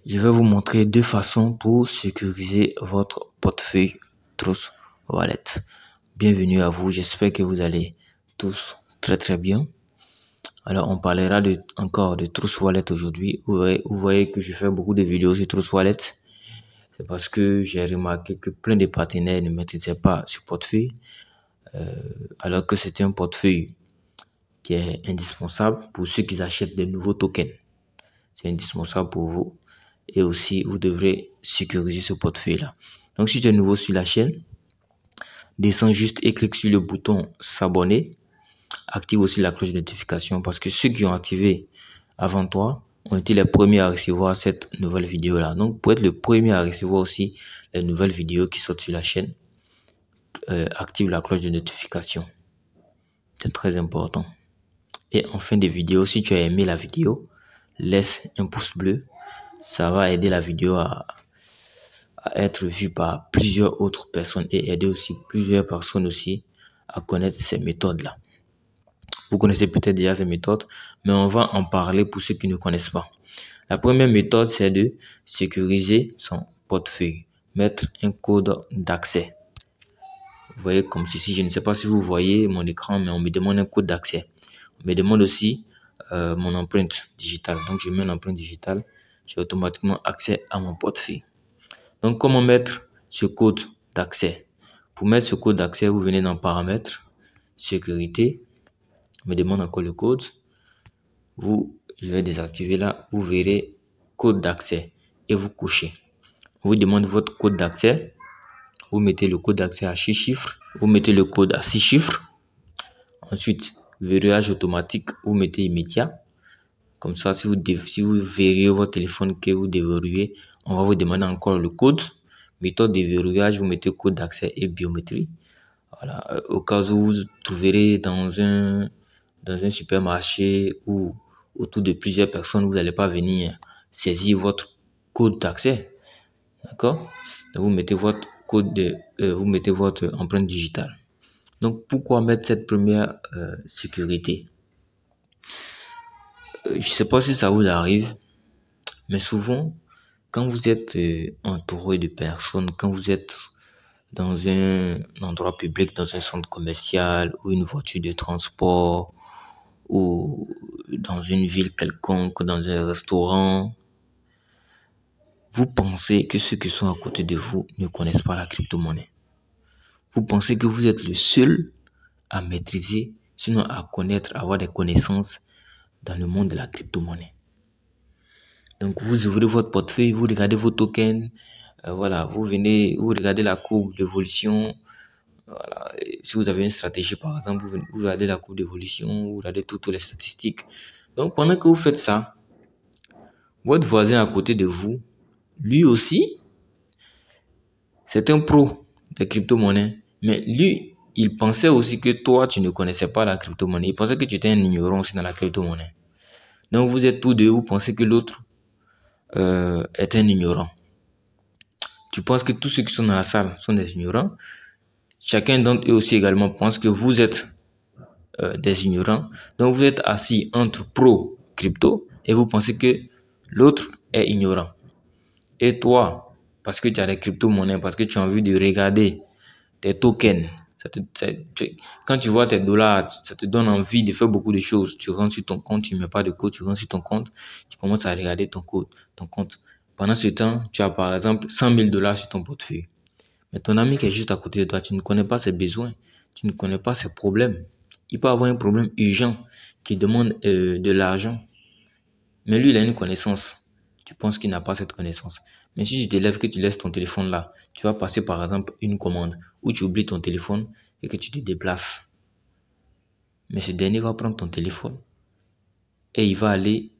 Je vais vous montrer deux façons pour sécuriser votre portefeuille Trust Wallet. Bienvenue à vous, j'espère que vous allez tous très bien. Alors on parlera encore de Trust Wallet aujourd'hui. Vous voyez que je fais beaucoup de vidéos sur Trust Wallet. C'est parce que j'ai remarqué que plein de partenaires ne maîtrisaient pas ce portefeuille. Alors que c'est un portefeuille qui est indispensable pour ceux qui achètent des nouveaux tokens. C'est indispensable pour vous. Et aussi, vous devrez sécuriser ce portefeuille-là. Donc, si tu es nouveau sur la chaîne, descends juste et clique sur le bouton s'abonner. Active aussi la cloche de notification parce que ceux qui ont activé avant toi ont été les premiers à recevoir cette nouvelle vidéo-là. Donc, pour être le premier à recevoir aussi les nouvelles vidéos qui sortent sur la chaîne, active la cloche de notification. C'est très important. Et en fin de vidéo, si tu as aimé la vidéo, laisse un pouce bleu. Ça va aider la vidéo à être vue par plusieurs autres personnes et aider aussi plusieurs personnes aussi à connaître ces méthodes-là. Vous connaissez peut-être déjà ces méthodes, mais on va en parler pour ceux qui ne connaissent pas. La première méthode, c'est de sécuriser son portefeuille, mettre un code d'accès. Vous voyez comme ceci, je ne sais pas si vous voyez mon écran, mais on me demande un code d'accès. On me demande aussi mon empreinte digitale. Donc, je mets l'empreinte digitale, j'ai automatiquement accès à mon portefeuille. Donc, comment mettre ce code d'accès? Pour mettre ce code d'accès, vous venez dans Paramètres, Sécurité. On me demande encore le code. Je vais désactiver là. Vous verrez code d'accès et vous cochez. On vous demande votre code d'accès. Vous mettez le code d'accès à 6 chiffres. Vous mettez le code à 6 chiffres. Ensuite, verrouillage automatique, vous mettez immédiat. Comme ça, si vous verrouillez votre téléphone que vous déverrouillez, on va vous demander encore le code. Méthode de verrouillage, vous mettez code d'accès et biométrie. Voilà. Au cas où vous trouverez dans un supermarché ou autour de plusieurs personnes, vous n'allez pas venir saisir votre code d'accès. D'accord? Vous mettez votre vous mettez votre empreinte digitale. Donc, pourquoi mettre cette première sécurité? Je ne sais pas si ça vous arrive, mais souvent, quand vous êtes entouré de personnes, quand vous êtes dans un endroit public, dans un centre commercial ou une voiture de transport ou dans une ville quelconque, dans un restaurant, vous pensez que ceux qui sont à côté de vous ne connaissent pas la crypto-monnaie. Vous pensez que vous êtes le seul à maîtriser, sinon à connaître, à avoir des connaissances dans le monde de la crypto-monnaie. Donc, vous ouvrez votre portefeuille, vous regardez vos tokens, voilà, vous regardez la courbe d'évolution. Voilà. Si vous avez une stratégie, par exemple, vous regardez la courbe d'évolution, vous regardez toutes les statistiques. Donc, pendant que vous faites ça, votre voisin à côté de vous, lui aussi, c'est un pro des crypto-monnaies. Mais lui, il pensait aussi que toi, tu ne connaissais pas la crypto-monnaie. Il pensait que tu étais un ignorant aussi dans la crypto-monnaie. Donc, vous êtes tous deux, vous pensez que l'autre est un ignorant. Tu penses que tous ceux qui sont dans la salle sont des ignorants. Chacun d'entre eux aussi également pense que vous êtes des ignorants. Donc, vous êtes assis entre pro crypto et vous pensez que l'autre est ignorant. Et toi, parce que tu as les crypto-monnaies, parce que tu as envie de regarder tes tokens, quand tu vois tes dollars, ça te donne envie de faire beaucoup de choses. Tu rentres sur ton compte, tu ne mets pas de code, tu rentres sur ton compte, tu commences à regarder ton compte. Pendant ce temps, tu as par exemple 100 000 $ sur ton portefeuille. Mais ton ami qui est juste à côté de toi, tu ne connais pas ses besoins, tu ne connais pas ses problèmes. Il peut avoir un problème urgent qui demande de l'argent. Mais lui, il a une connaissance. Tu penses qu'il n'a pas cette connaissance. Mais si je te lève que tu laisses ton téléphone là, tu vas passer par exemple une commande où tu oublies ton téléphone et que tu te déplaces. Mais ce dernier va prendre ton téléphone et il va aller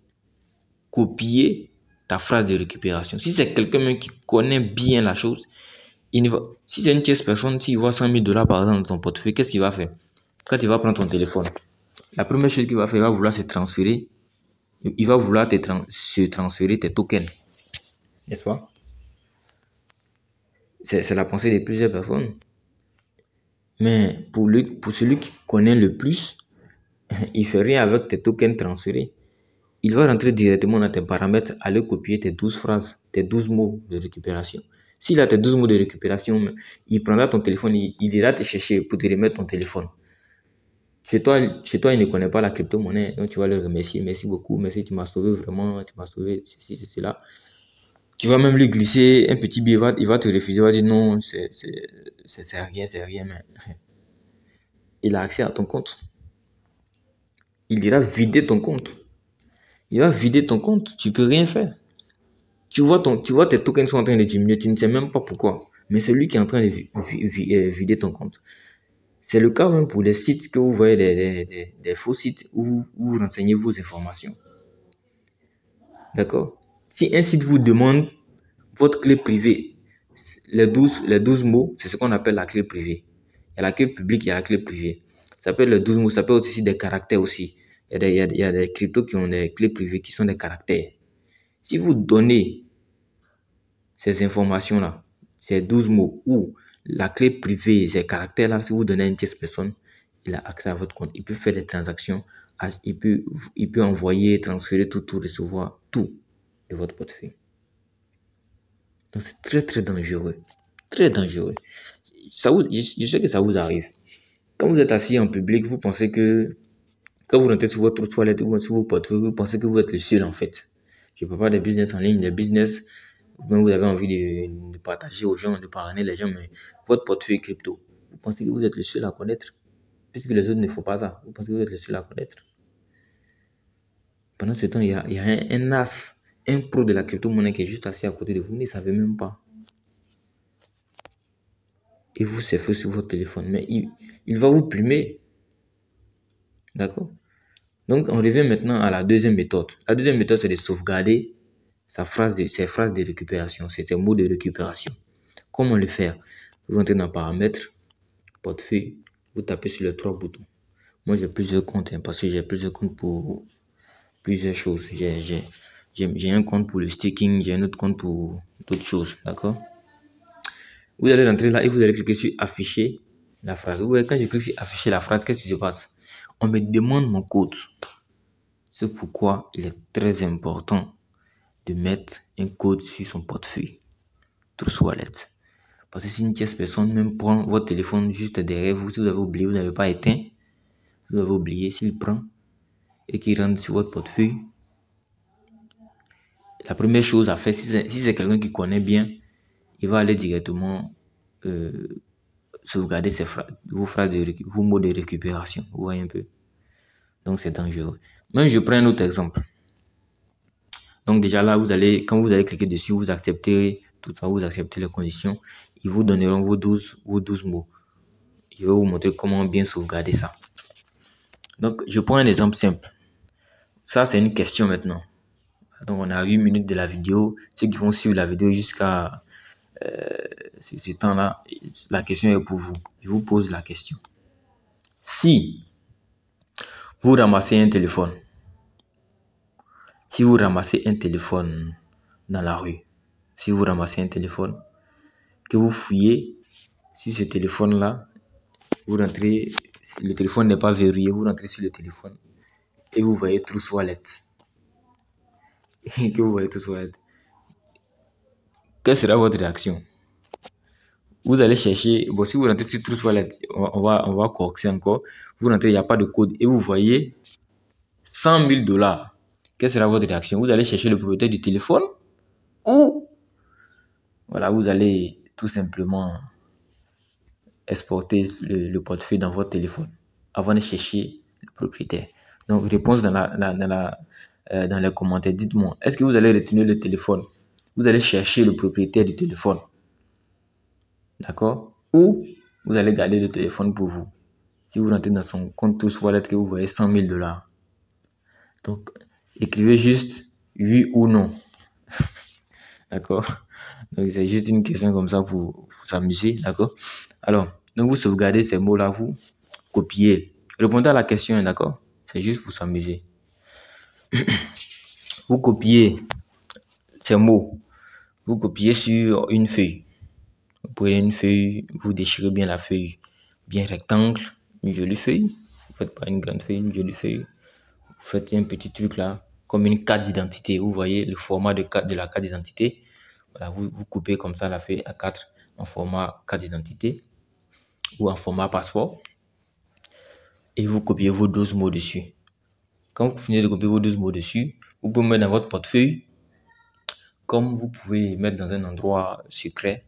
copier ta phrase de récupération. Si c'est quelqu'un même qui connaît bien la chose, si c'est une tierce personne, s'il voit 100 000 $ par exemple dans ton portefeuille, qu'est-ce qu'il va faire? Quand il va prendre ton téléphone, la première chose qu'il va faire, il va vouloir se transférer. Il va vouloir se transférer tes tokens. N'est-ce pas? C'est la pensée de plusieurs personnes. Mais pour celui qui connaît le plus, il ne fait rien avec tes tokens transférés. il va rentrer directement dans tes paramètres, aller copier tes 12 phrases, tes 12 mots de récupération. S'il a tes 12 mots de récupération, il prendra ton téléphone, il ira te chercher pour te remettre ton téléphone. Chez toi, il ne connaît pas la crypto-monnaie, donc tu vas le remercier. Merci beaucoup, merci, tu m'as sauvé vraiment, tu m'as sauvé, ceci, cela. Tu vas même lui glisser un petit billet, il va te refuser, il va dire non, c'est rien, mais il a accès à ton compte. Il ira vider ton compte. Il va vider ton compte, tu peux rien faire. Tu vois tes tokens sont en train de diminuer, tu ne sais même pas pourquoi. Mais c'est lui qui est en train de vider ton compte. C'est le cas même pour les sites que vous voyez, des faux sites où vous renseignez vos informations. D'accord? Si un site vous demande votre clé privée, les 12 mots, c'est ce qu'on appelle la clé privée. Il y a la clé publique, il y a la clé privée. Ça peut être les 12 mots, ça peut être aussi des caractères aussi. Il y a des cryptos qui ont des clés privées qui sont des caractères. Si vous donnez ces informations-là, ces 12 mots ou la clé privée, ces caractères-là, si vous donnez à une tierce personne, il a accès à votre compte. Il peut faire des transactions, il peut envoyer, transférer tout, recevoir tout de votre portefeuille. Donc c'est très très dangereux. Très dangereux. Je sais que ça vous arrive. Quand vous êtes assis en public, vous pensez que quand vous rentrez sur votre toilette ou sur vos portefeuilles, vous pensez que vous êtes le seul en fait. Je ne parle pas des business en ligne, des business, même vous avez envie de partager aux gens, de parrainer les gens, mais votre portefeuille crypto, vous pensez que vous êtes le seul à connaître, puisque les autres ne font pas ça. Vous pensez que vous êtes le seul à connaître. Pendant ce temps, il y a un as, un pro de la crypto-monnaie qui est juste assis à côté de vous, vous ne savez même pas. Et vous surfez sur votre téléphone, mais il va vous plumer. D'accord? Donc, on revient maintenant à la deuxième méthode. La deuxième méthode, c'est de sauvegarder ses phrases de récupération, ses mots de récupération. Comment le faire? Vous entrez dans paramètres, portefeuille, vous tapez sur les 3 boutons. Moi, j'ai plusieurs comptes, parce que j'ai plusieurs comptes pour plusieurs choses. J'ai un compte pour le staking, j'ai un autre compte pour d'autres choses, d'accord? Vous allez rentrer là et vous allez cliquer sur afficher la phrase. Vous voyez, quand je clique sur afficher la phrase, qu'est-ce qui se passe? On me demande mon code. C'est pourquoi il est très important de mettre un code sur son portefeuille, Trust Wallet. Parce que si une tierce personne même prend votre téléphone juste derrière vous, si vous avez oublié, vous n'avez pas éteint, si vous avez oublié, s'il prend et qu'il rentre sur votre portefeuille, la première chose à faire, si c'est quelqu'un qui connaît bien, il va aller directement sauvegarder vos mots de récupération. Vous voyez un peu? Donc c'est dangereux. Même je prends un autre exemple. Donc déjà là, quand vous allez cliquer dessus, vous acceptez tout ça, vous acceptez les conditions. Ils vous donneront vos 12 mots. Je vais vous montrer comment bien sauvegarder ça. Donc je prends un exemple simple. Ça, c'est une question maintenant. Donc on a 8 minutes de la vidéo. Ceux qui vont suivre la vidéo jusqu'à ce temps-là, la question est pour vous. Je vous pose la question. Si vous ramassez un téléphone, dans la rue, si vous ramassez un téléphone, que vous fouillez sur ce téléphone-là, vous rentrez, si le téléphone n'est pas verrouillé, vous rentrez sur le téléphone et vous voyez Trust Wallet. Quelle sera votre réaction? Vous allez chercher, bon, si vous rentrez sur Trust Wallet, on va corriger encore. Vous rentrez, il n'y a pas de code et vous voyez 100 000 $. Quelle sera votre réaction? Vous allez chercher le propriétaire du téléphone ou voilà, vous allez tout simplement exporter le portefeuille dans votre téléphone avant de chercher le propriétaire. Donc, réponse dans les commentaires. Dites-moi, est-ce que vous allez retenir le téléphone? Vous allez chercher le propriétaire du téléphone. D'accord? Ou vous allez garder le téléphone pour vous. Si vous rentrez dans son compte Trust Wallet que vous voyez 100 000 $. Donc, écrivez juste oui ou non. D'accord? Donc, c'est juste une question comme ça pour s'amuser. D'accord? Alors, donc vous sauvegardez ces mots-là, vous copiez. Répondez à la question, d'accord? C'est juste pour s'amuser. Vous copiez ces mots. Vous copiez sur une feuille. Vous prenez une feuille, vous déchirez bien la feuille, bien rectangle, une jolie feuille. Vous faites pas une grande feuille, une jolie feuille. Vous faites un petit truc là. comme une carte d'identité. Vous voyez le format de la carte d'identité. Voilà, vous coupez comme ça la feuille A4 en format carte d'identité ou en format passeport. Et vous copiez vos 12 mots dessus. Quand vous finissez de copier vos 12 mots dessus, vous pouvez mettre dans votre portefeuille, comme vous pouvez mettre dans un endroit secret,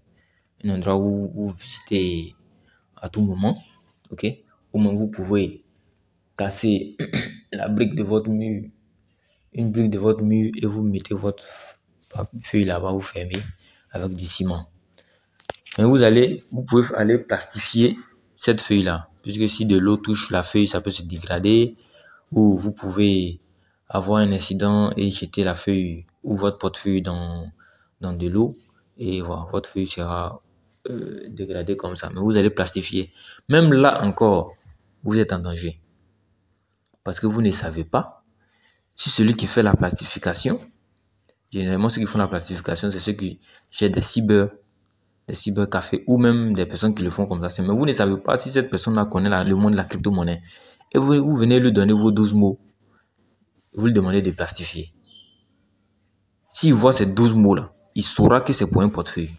un endroit où vous visitez à tout moment, ok? Ou même vous pouvez casser la brique de votre mur, une brique de votre mur, et vous mettez votre feuille là-bas, vous fermez avec du ciment. Mais vous pouvez aller plastifier cette feuille là, puisque si de l'eau touche la feuille, ça peut se dégrader, ou vous pouvez avoir un incident et jeter la feuille ou votre portefeuille dans de l'eau, et voilà, votre feuille sera dégradée comme ça. Mais vous allez plastifier. Même là encore, vous êtes en danger, parce que vous ne savez pas si celui qui fait la plastification, généralement ceux qui font la plastification, c'est ceux qui jettent des cybercafés, ou même des personnes qui le font comme ça. Mais vous ne savez pas si cette personne-là connaît le monde de la crypto-monnaie. Et vous venez lui donner vos 12 mots. Vous lui demandez de plastifier. S'il voit ces 12 mots-là, il saura que c'est pour un portefeuille.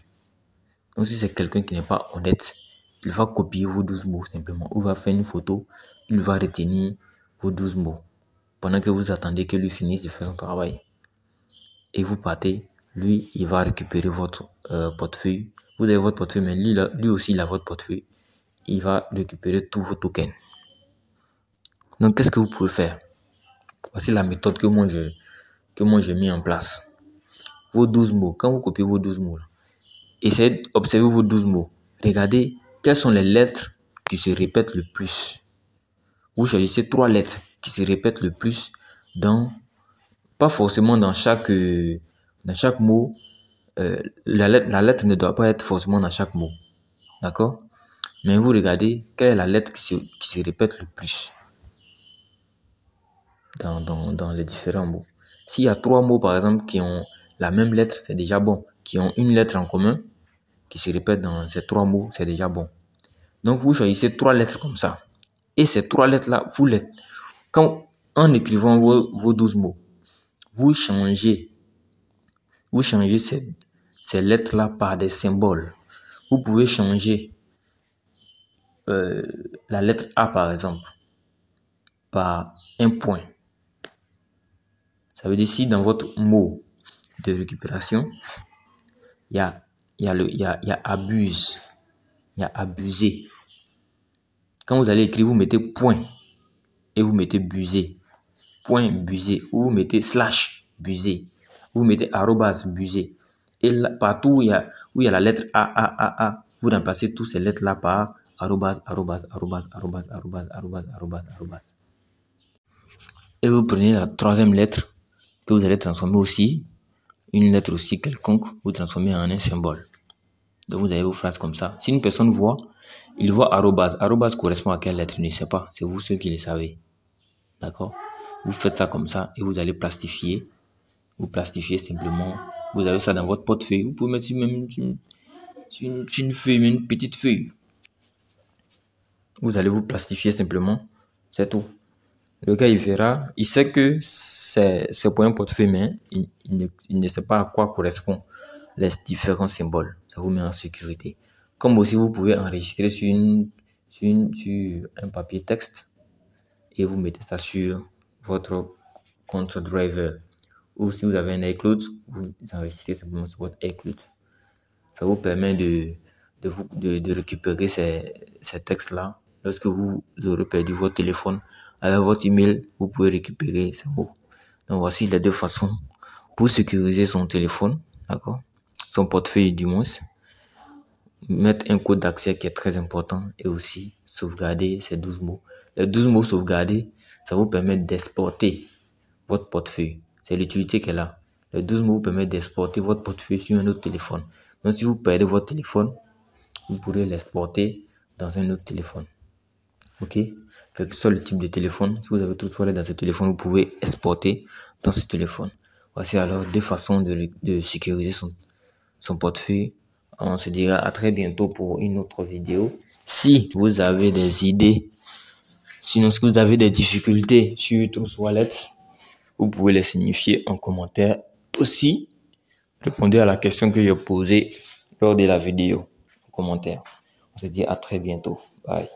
Donc si c'est quelqu'un qui n'est pas honnête, il va copier vos 12 mots simplement. Ou va faire une photo, il va retenir vos 12 mots. Pendant que vous attendez que lui finisse de faire son travail. Et vous partez, lui, il va récupérer votre portefeuille. Vous avez votre portefeuille, mais lui aussi, il a votre portefeuille. Il va récupérer tous vos tokens. Donc, qu'est-ce que vous pouvez faire? Voici la méthode que moi j'ai mis en place. Vos 12 mots, quand vous copiez vos 12 mots, essayez d'observer vos 12 mots. Regardez quelles sont les lettres qui se répètent le plus. Vous choisissez 3 lettres qui se répètent le plus pas forcément dans chaque mot. La lettre ne doit pas être forcément dans chaque mot. D'accord? Mais vous regardez quelle est la lettre qui se répète le plus dans les différents mots. S'il y a 3 mots, par exemple, qui ont la même lettre, c'est déjà bon. Qui ont une lettre en commun, qui se répète dans ces 3 mots, c'est déjà bon. Donc, vous choisissez 3 lettres comme ça. Et ces 3 lettres-là, en écrivant vos 12 mots, vous changez ces lettres-là par des symboles. Vous pouvez changer la lettre A, par exemple, par un point. Ça veut dire si dans votre mot de récupération, il y a abuse, il y a abusé. Quand vous allez écrire, vous mettez point et vous mettez busé. Point busé, ou vous mettez slash busé, vous mettez arrobas busé. Et là, partout où il y a la lettre A, vous remplacez toutes ces lettres-là par arrobas. Et vous prenez la 3e lettre que vous allez transformer aussi, une lettre aussi quelconque, vous transformez en un symbole. Donc vous avez vos phrases comme ça. Si une personne voit, il voit arrobas. Arrobas correspond à quelle lettre? Il ne sait pas. C'est vous ceux qui le savez. D'accord? Vous faites ça comme ça et vous allez plastifier. Vous plastifiez simplement. Vous avez ça dans votre portefeuille. Vous pouvez mettre même une feuille, une petite feuille. Vous allez vous plastifier simplement. C'est tout. Le gars, il verra. Il sait que c'est pour un portefeuille, mais il ne sait pas à quoi correspondent les différents symboles. Ça vous met en sécurité. Comme aussi, vous pouvez enregistrer sur un papier texte et vous mettez ça sur votre compte Driver. Ou si vous avez un iCloud, vous enregistrez simplement sur votre iCloud. Ça vous permet de récupérer ces textes-là. Lorsque vous aurez perdu votre téléphone, avec votre email, vous pouvez récupérer ces mots. Donc voici les 2 façons pour sécuriser son téléphone, d'accord, son portefeuille du moins. Mettre un code d'accès qui est très important et aussi sauvegarder ces 12 mots. Les 12 mots sauvegardés, ça vous permet d'exporter votre portefeuille. C'est l'utilité qu'elle a. Les 12 mots vous permettent d'exporter votre portefeuille sur un autre téléphone. Donc si vous perdez votre téléphone, vous pourrez l'exporter dans un autre téléphone. Ok? Quel que soit le type de téléphone, si vous avez tout soit dans ce téléphone, vous pouvez exporter dans ce téléphone. Voici alors 2 façons de sécuriser son portefeuille. On se dira à très bientôt pour une autre vidéo. Si vous avez des idées, sinon si vous avez des difficultés sur Trust Wallet, vous pouvez les signifier en commentaire. Aussi, répondez à la question que j'ai posée lors de la vidéo en commentaire. On se dit à très bientôt. Bye.